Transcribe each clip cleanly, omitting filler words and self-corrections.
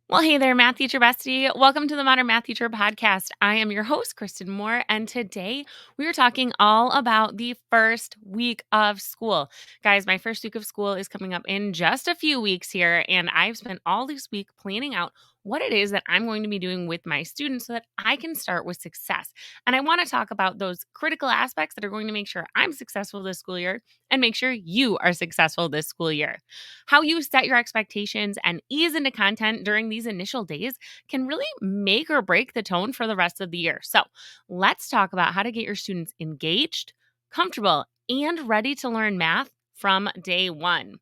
Well, hey there, Math Teacher Bestie. Welcome to the Modern Math Teacher Podcast. I am your host, Kristen Moore, and today we are talking all about the first week of school. Guys, my first week of school is coming up in just a few weeks here, and I've spent all this week planning out what it is that I'm going to be doing with my students so that I can start with success. And I want to talk about those critical aspects that are going to make sure I'm successful this school year and make sure you are successful this school year. How you set your expectations and ease into content during these initial days can really make or break the tone for the rest of the year. So, let's talk about how to get your students engaged, comfortable, and ready to learn math from day one.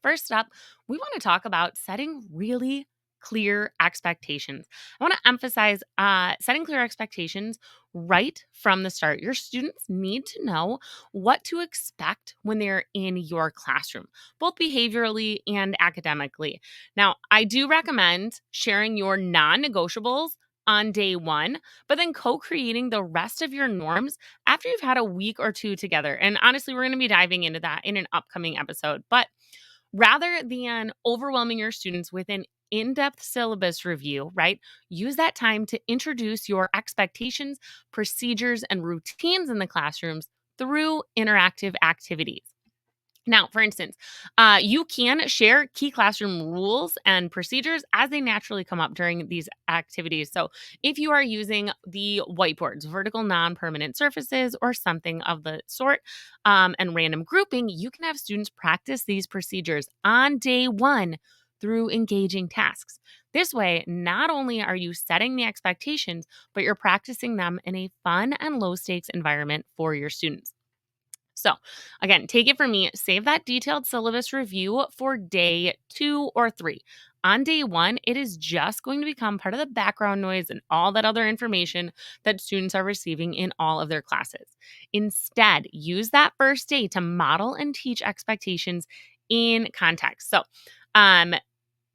First up, we want to talk about setting really clear expectations. I want to emphasize setting clear expectations right from the start. Your students need to know what to expect when they're in your classroom, both behaviorally and academically. Now, I do recommend sharing your non negotiables on day one, but then co creating the rest of your norms after you've had a week or two together. And honestly, we're going to be diving into that in an upcoming episode. But rather than overwhelming your students with an in depth syllabus review, right? Use that time to introduce your expectations, procedures, and routines in the classrooms through interactive activities. Now, for instance, you can share key classroom rules and procedures as they naturally come up during these activities. So, if you are using the whiteboards, vertical non permanent surfaces, or something of the sort, and random grouping, you can have students practice these procedures on day one through engaging tasks. This way, not only are you setting the expectations, but you're practicing them in a fun and low stakes environment for your students. So, again, take it from me, save that detailed syllabus review for day 2 or 3. On day one, it is just going to become part of the background noise and all that other information that students are receiving in all of their classes. Instead, use that first day to model and teach expectations in context. So, um,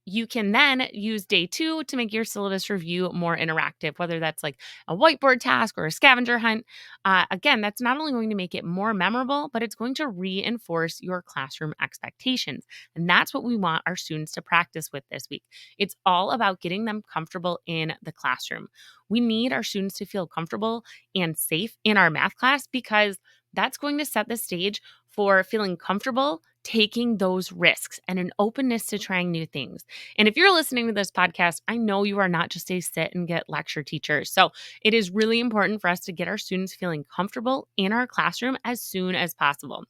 you can then use day 2 to make your syllabus review more interactive, whether that's like a whiteboard task or a scavenger hunt. Again, that's not only going to make it more memorable, but it's going to reinforce your classroom expectations. And that's what we want our students to practice with this week. It's all about getting them comfortable in the classroom. We need our students to feel comfortable and safe in our math class because that's going to set the stage for feeling comfortable taking those risks and an openness to trying new things. And if you're listening to this podcast, I know you are not just a sit and get lecture teacher. So it is really important for us to get our students feeling comfortable in our classroom as soon as possible.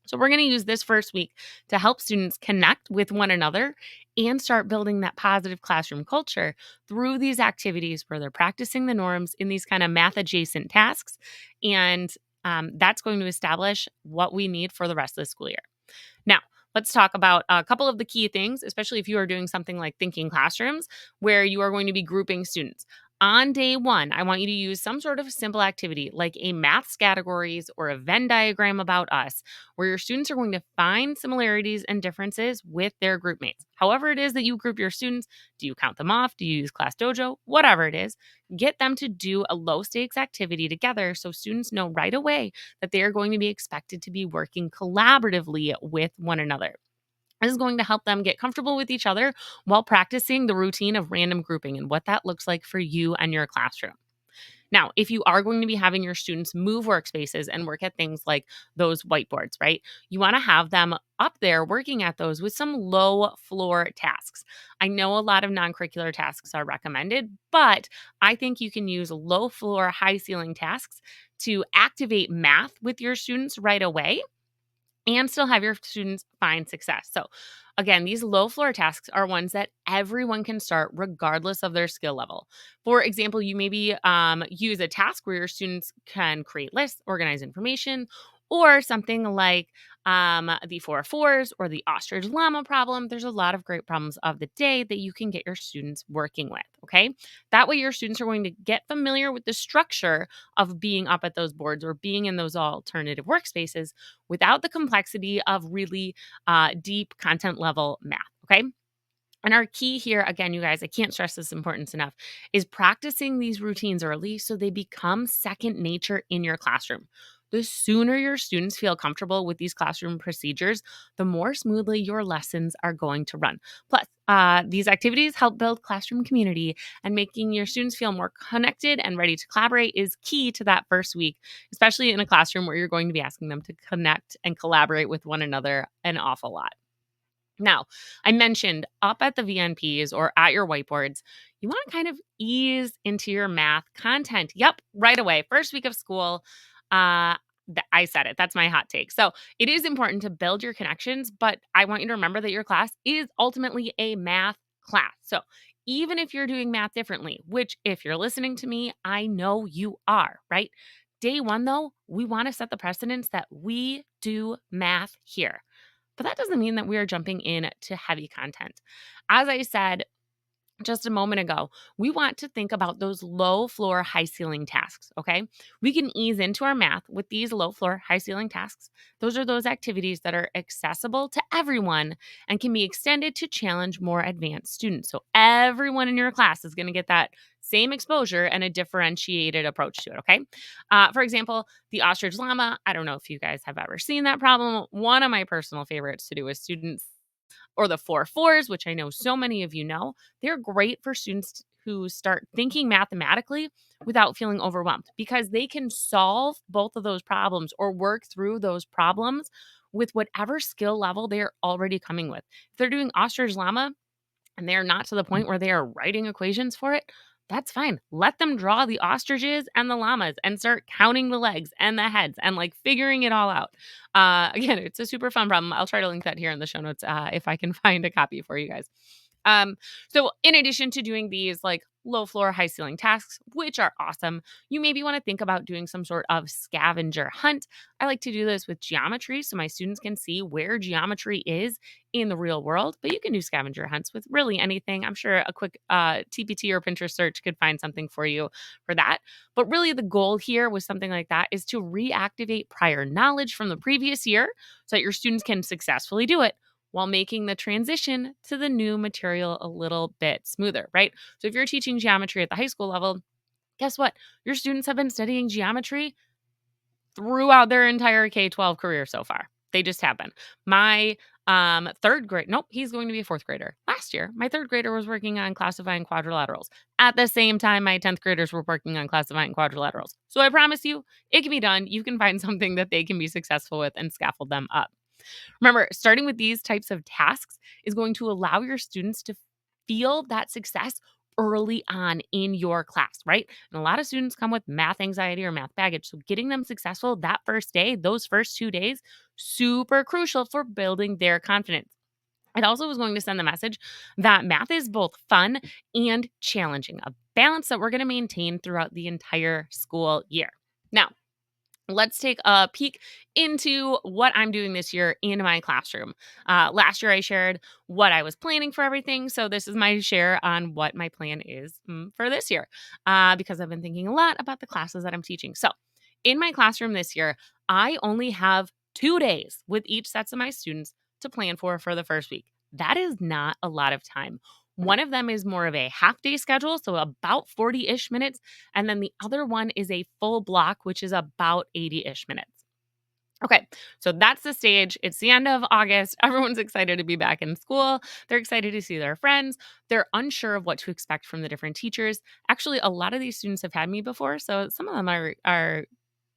So we're going to use this first week to help students connect with one another and start building that positive classroom culture through these activities where they're practicing the norms in these kind of math adjacent tasks. And that's going to establish what we need for the rest of the school year. Now, let's talk about a couple of the key things, especially if you are doing something like thinking classrooms, where you are going to be grouping students. On day one, I want you to use some sort of simple activity like a maths categories or a Venn diagram about us, where your students are going to find similarities and differences with their group mates. However, it is that you group your students, do you count them off? Do you use Class Dojo? Whatever it is, get them to do a low stakes activity together so students know right away that they are going to be expected to be working collaboratively with one another. This is going to help them get comfortable with each other while practicing the routine of random grouping and what that looks like for you and your classroom. Now, if you are going to be having your students move workspaces and work at things like those whiteboards, right? You want to have them up there working at those with some low floor tasks. I know a lot of non curricular tasks are recommended, but I think you can use low floor, high ceiling tasks to activate math with your students right away and still have your students find success. So, again, these low floor tasks are ones that everyone can start regardless of their skill level. For example, you maybe use a task where your students can create lists, organize information, or something like the 4 fours or the ostrich llama problem. There's a lot of great problems of the day that you can get your students working with. Okay. That way, your students are going to get familiar with the structure of being up at those boards or being in those alternative workspaces without the complexity of really deep content level math. Okay. And our key here, again, you guys, I can't stress this importance enough, is practicing these routines early so they become second nature in your classroom. The sooner your students feel comfortable with these classroom procedures, the more smoothly your lessons are going to run. Plus, These activities help build classroom community, and making your students feel more connected and ready to collaborate is key to that first week, especially in a classroom where you're going to be asking them to connect and collaborate with one another an awful lot. Now, I mentioned up at the VNPs or at your whiteboards, you want to kind of ease into your math content. Yep, right away. First week of school. Uh, I said it. That's my hot take. So it is important to build your connections, but I want you to remember that your class is ultimately a math class. So even if you're doing math differently, which if you're listening to me, I know you are, right? Day one, though, we want to set the precedence that we do math here. But that doesn't mean that we are jumping in to heavy content. As I said just a moment ago, we want to think about those low floor, high ceiling tasks. Okay. We can ease into our math with these low floor, high ceiling tasks. Those are those activities that are accessible to everyone and can be extended to challenge more advanced students. So everyone in your class is going to get that same exposure and a differentiated approach to it. Okay. For example, the ostrich llama. I don't know if you guys have ever seen that problem. One of my personal favorites to do with students, or the 4 4s, which I know so many of you know. They're great for students who start thinking mathematically without feeling overwhelmed, because they can solve both of those problems or work through those problems with whatever skill level they're already coming with. If they're doing ostrich llama and they're not to the point where they are writing equations for it, that's fine. Let them draw the ostriches and the llamas and start counting the legs and the heads and like figuring it all out. Again, it's a super fun problem. I'll try to link that here in the show notes if I can find a copy for you guys. Um, so in addition to doing these like low floor, high ceiling tasks, which are awesome, you maybe want to think about doing some sort of scavenger hunt. I like to do this with geometry so my students can see where geometry is in the real world, but you can do scavenger hunts with really anything. I'm sure a quick TPT or Pinterest search could find something for you for that. But really, the goal here with something like that is to reactivate prior knowledge from the previous year so that your students can successfully do it while making the transition to the new material a little bit smoother, right? So if you're teaching geometry at the high school level, guess what? Your students have been studying geometry throughout their entire K-12 career so far. They just have been. My third grade, nope, he's going to be a fourth grader. Last year, my third grader was working on classifying quadrilaterals. At the same time, my 10th graders were working on classifying quadrilaterals. So I promise you, it can be done. You can find something that they can be successful with and scaffold them up. Remember, starting with these types of tasks is going to allow your students to feel that success early on in your class, right? And a lot of students come with math anxiety or math baggage. So getting them successful that first day, those first 2 days, super crucial for building their confidence. It also was going to send the message that math is both fun and challenging, a balance that we're going to maintain throughout the entire school year. Now, let's take a peek into what I'm doing this year in my classroom. Last year, I shared what I was planning for everything. So, this is my share on what my plan is for this year, because I've been thinking a lot about the classes that I'm teaching. So, in my classroom this year, I only have 2 days with each sets of my students to plan for the first week. That is not a lot of time. One of them is more of a half day schedule, so about 40 ish minutes. And then the other one is a full block, which is about 80 ish minutes. Okay, so that's the stage. It's the end of August. Everyone's excited to be back in school. They're excited to see their friends. They're unsure of what to expect from the different teachers. Actually, a lot of these students have had me before, so some of them are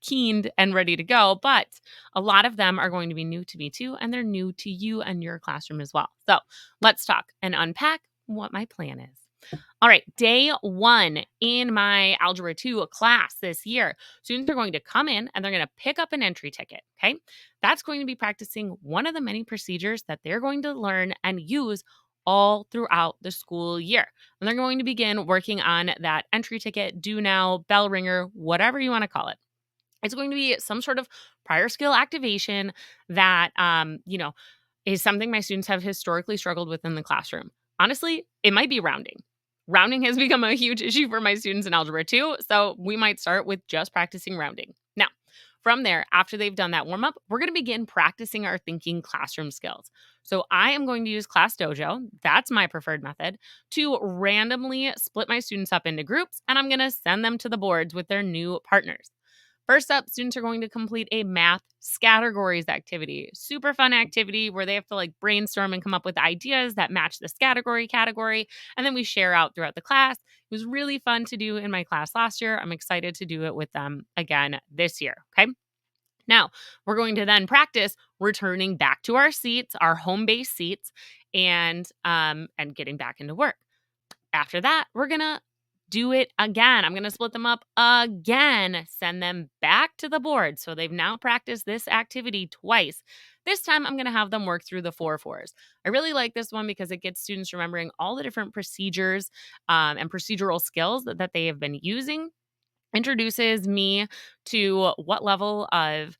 keened and ready to go, but a lot of them are going to be new to me too, and they're new to you and your classroom as well. So let's talk and unpack what my plan is. All right, day one in my Algebra 2 class this year, students are going to come in and they're going to pick up an entry ticket, okay? That's going to be practicing one of the many procedures that they're going to learn and use all throughout the school year. And they're going to begin working on that entry ticket, do now, bell ringer, whatever you want to call it. It's going to be some sort of prior skill activation that, is something my students have historically struggled with in the classroom. Honestly, it might be rounding. Rounding has become a huge issue for my students in Algebra 2, so we might start with just practicing rounding. Now, from there, after they've done that warm up, we're going to begin practicing our thinking classroom skills. So I am going to use Class Dojo, that's my preferred method, to randomly split my students up into groups, and I'm going to send them to the boards with their new partners. First up, students are going to complete a math categories activity. Super fun activity where they have to like brainstorm and come up with ideas that match this category, and then we share out throughout the class. It was really fun to do in my class last year. I'm excited to do it with them again this year. Okay. Now, we're going to then practice returning back to our seats, our home base seats, and getting back into work. After that, we're going to do it again. I'm going to split them up again, send them back to the board. So they've now practiced this activity twice. This time, I'm going to have them work through the 4 4s. I really like this one because it gets students remembering all the different procedures and procedural skills that they have been using, introduces me to what level of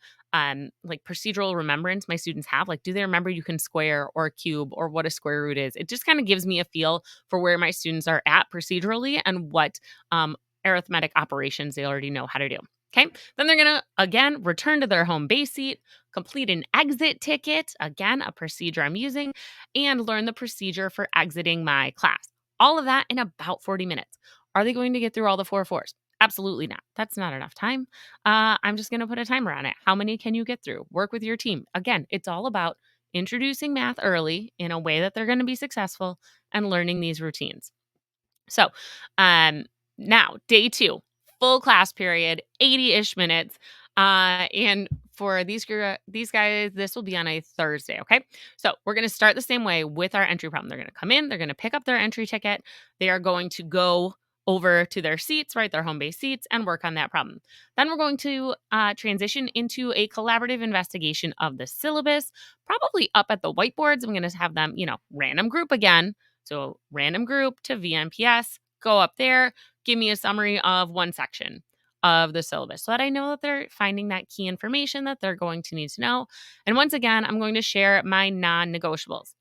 like procedural remembrance my students have. Like, do they remember you can square or cube or what a square root is? It just kind of gives me a feel for where my students are at procedurally and what arithmetic operations they already know how to do. Okay. Then they're going to, again, return to their home base seat, complete an exit ticket, again, a procedure I'm using, and learn the procedure for exiting my class. All of that in about 40 minutes. Are they going to get through all the 4 4s? Absolutely not. That's not enough time. I'm just going to put a timer on it. How many can you get through? Work with your team. Again, it's all about introducing math early in a way that they're going to be successful and learning these routines. So, now day 2, full class period, 80-ish minutes. And for these guys, this will be on a Thursday. Okay. So we're going to start the same way with our entry problem. They're going to come in, they're going to pick up their entry ticket. They are going to go over to their seats, right? Their home base seats, and work on that problem. Then we're going to transition into a collaborative investigation of the syllabus, probably up at the whiteboards. I'm going to have them, random group again. So random group to VNPS, go up there, give me a summary of one section of the syllabus so that I know that they're finding that key information that they're going to need to know. And once again, I'm going to share my non-negotiables.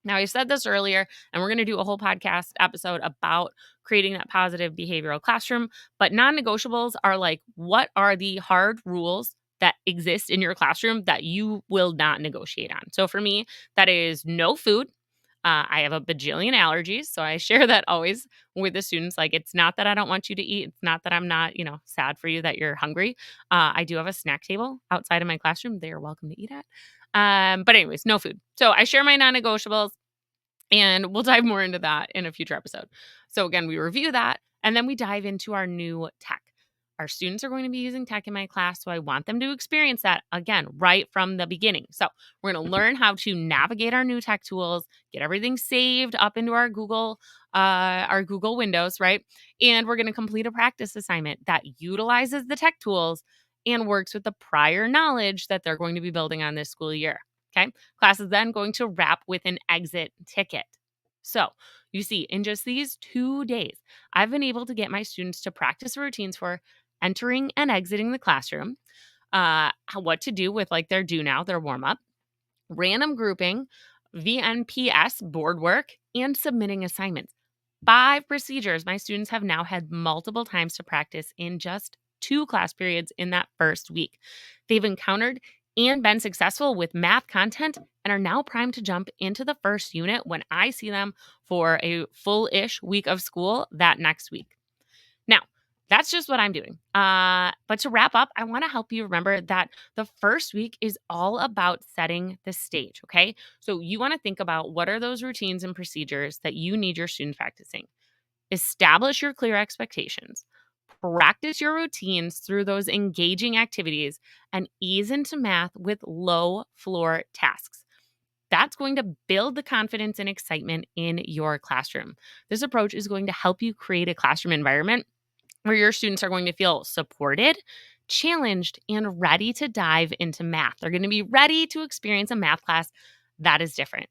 Now, I said this earlier, and we're going to do a whole podcast episode about creating that positive behavioral classroom. But non negotiables are like, what are the hard rules that exist in your classroom that you will not negotiate on? So for me, that is no food. I have a bajillion allergies, so I share that always with the students. Like, it's not that I don't want you to eat. It's not that I'm not, sad for you that you're hungry. I do have a snack table outside of my classroom. They are welcome to eat at. But anyways, no food. So I share my non-negotiables. And we'll dive more into that in a future episode. So again, we review that and then we dive into our new tech. Our students are going to be using tech in my class, so I want them to experience that again right from the beginning. So we're going to learn how to navigate our new tech tools, get everything saved up into our Google windows, right? And we're going to complete a practice assignment that utilizes the tech tools and works with the prior knowledge that they're going to be building on this school year. Okay. Class is then going to wrap with an exit ticket. So you see, in just these 2 days, I've been able to get my students to practice routines for entering and exiting the classroom, what to do with like their do now, their warm up, random grouping, VNPS board work, and submitting assignments. 5 procedures my students have now had multiple times to practice in just 2 class periods in that first week. They've encountered and been successful with math content and are now primed to jump into the first unit when I see them for a full-ish week of school that next week. Now, that's just what I'm doing. But to wrap up, I want to help you remember that the first week is all about setting the stage, okay? So you want to think about what are those routines and procedures that you need your students practicing. Establish your clear expectations. Practice your routines through those engaging activities and ease into math with low floor tasks. That's going to build the confidence and excitement in your classroom. This approach is going to help you create a classroom environment where your students are going to feel supported, challenged, and ready to dive into math. They're going to be ready to experience a math class that is different.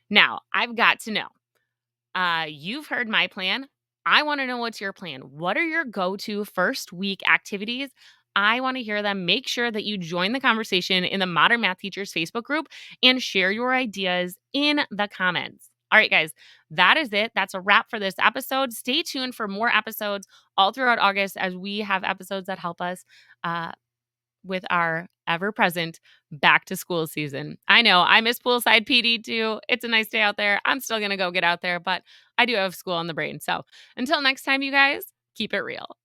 Now, I've got to know. You've heard my plan. I want to know what's your plan. What are your go-to first week activities? I want to hear them. Make sure that you join the conversation in the Modern Math Teachers Facebook group and share your ideas in the comments. All right, guys, that is it. That's a wrap for this episode. Stay tuned for more episodes all throughout August as we have episodes that help us with our ever-present back-to-school season. I know, I miss poolside PD too. It's a nice day out there. I'm still going to go get out there, but I do have school on the brain. So until next time, you guys, keep it real.